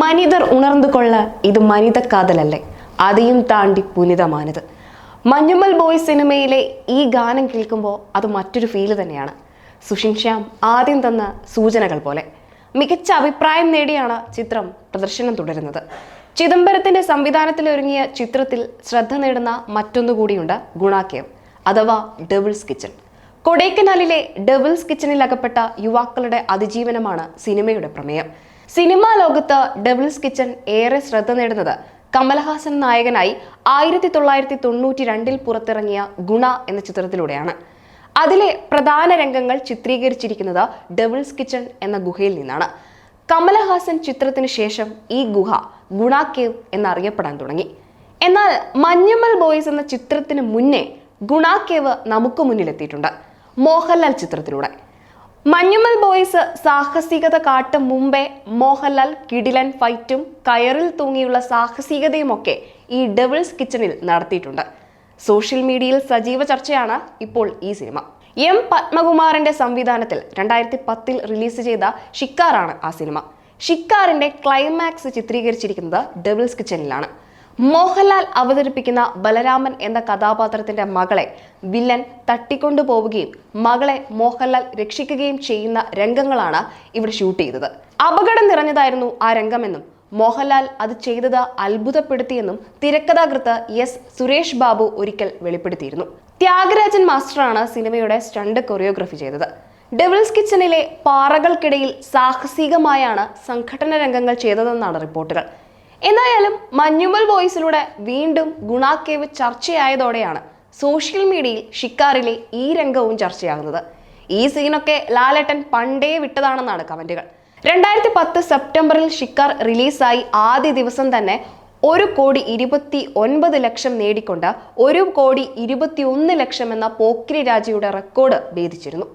മനിതർ ഉണർന്നുകൊള്ള ഇത് മനിത കാതലല്ലേ, അതെയും താണ്ടി പുനിതമാനത്. മഞ്ഞുമ്മൽ ബോയ്സ് സിനിമയിലെ ഈ ഗാനം കേൾക്കുമ്പോൾ അത് മറ്റൊരു ഫീല് തന്നെയാണ്. സുഷിൻ ശ്യാം ആദ്യം തന്ന സൂചനകൾ പോലെ മികച്ച അഭിപ്രായം നേടിയാണ് ചിത്രം പ്രദർശനം തുടരുന്നത്. ചിദംബരത്തിന്റെ സംവിധാനത്തിലൊരുങ്ങിയ ചിത്രത്തിൽ ശ്രദ്ധ നേടുന്ന മറ്റൊന്നുകൂടിയുണ്ട് ഗുണാക്കേവ് അഥവാ ഡെവിൾസ് കിച്ചൺ. കൊടൈക്കനാലിലെ ഡെവിൾസ് കിച്ചണിൽ അകപ്പെട്ട യുവാക്കളുടെ അതിജീവനമാണ് സിനിമയുടെ പ്രമേയം. സിനിമാ ലോകത്ത് ഡെവിൾസ് കിച്ചൺ ഏറെ ശ്രദ്ധ നേടുന്നത് കമൽഹാസൻ നായകനായി 1992 പുറത്തിറങ്ങിയ ഗുണ എന്ന ചിത്രത്തിലൂടെയാണ്. അതിലെ പ്രധാന രംഗങ്ങൾ ചിത്രീകരിച്ചിരിക്കുന്നത് ഡെവിൾസ് കിച്ചൺ എന്ന ഗുഹയിൽ നിന്നാണ്. കമൽഹാസൻ ചിത്രത്തിന് ശേഷം ഈ ഗുഹ ഗുണ കേവ് എന്നറിയപ്പെടാൻ തുടങ്ങി. എന്നാൽ മഞ്ഞുമ്മൽ ബോയ്സ് എന്ന ചിത്രത്തിന് മുന്നേ ഗുണ കേവ് നമുക്ക് മുന്നിലെത്തിയിട്ടുണ്ട് മോഹൻലാൽ ചിത്രത്തിലൂടെ. മഞ്ഞുമ്മൽ ബോയ്സ് സാഹസികത കാട്ടും മുമ്പേ മോഹൻലാൽ കിടിലൻ ഫൈറ്റും കയറിൽ തൂങ്ങിയുള്ള സാഹസികതയും ഒക്കെ ഈ ഡെവിൾസ് കിച്ചണിൽ നടത്തിയിട്ടുണ്ട്. സോഷ്യൽ മീഡിയയിൽ സജീവ ചർച്ചയാണ് ഇപ്പോൾ ഈ സിനിമ. എം പത്മകുമാറിന്റെ സംവിധാനത്തിൽ 2010 റിലീസ് ചെയ്ത ഷിക്കാറാണ് ആ സിനിമ. ഷിക്കാറിന്റെ ക്ലൈമാക്സ് ചിത്രീകരിച്ചിരിക്കുന്നത് ഡെവിൾസ് കിച്ചണിലാണ്. മോഹൻലാൽ അവതരിപ്പിക്കുന്ന ബലരാമൻ എന്ന കഥാപാത്രത്തിന്റെ മകളെ വില്ലൻ തട്ടിക്കൊണ്ടുപോവുകയും മകളെ മോഹൻലാൽ രക്ഷിക്കുകയും ചെയ്യുന്ന രംഗങ്ങളാണ് ഇവിടെ ഷൂട്ട് ചെയ്തത്. അപകടം നിറഞ്ഞതായിരുന്നു ആ രംഗമെന്നും മോഹൻലാൽ അത് ചെയ്തത് അത്ഭുതപ്പെടുത്തിയെന്നും തിരക്കഥാകൃത്ത് എസ് സുരേഷ് ബാബു ഒരിക്കൽ വെളിപ്പെടുത്തിയിരുന്നു. ത്യാഗരാജൻ മാസ്റ്ററാണ് സിനിമയുടെ സ്റ്റണ്ട് കൊറിയോഗ്രഫി ചെയ്തത്. ഡെവിൾസ് കിച്ചണിലെ പാറകൾക്കിടയിൽ സാഹസികമായാണ് സംഘടന രംഗങ്ങൾ ചെയ്തതെന്നാണ് റിപ്പോർട്ടുകൾ. എന്തായാലും മഞ്ഞുമ്മൽ ബോയ്സിലൂടെ വീണ്ടും ഗുണ കേവ് ചർച്ചയായതോടെയാണ് സോഷ്യൽ മീഡിയയിൽ ഷിക്കാറിലെ ഈ രംഗവും ചർച്ചയാകുന്നത്. ഈ സീനൊക്കെ ലാലേട്ടൻ പണ്ടേ വിട്ടതാണെന്നാണ് കമന്റുകൾ. 2010 സെപ്റ്റംബറിൽ ഷിക്കാർ റിലീസായി ആദ്യ ദിവസം തന്നെ 1,29,00,000 നേടിക്കൊണ്ട് 1,21,00,000 എന്ന പോക്കിരി രാജയുടെ റെക്കോർഡ് ഭേദിച്ചിരുന്നു.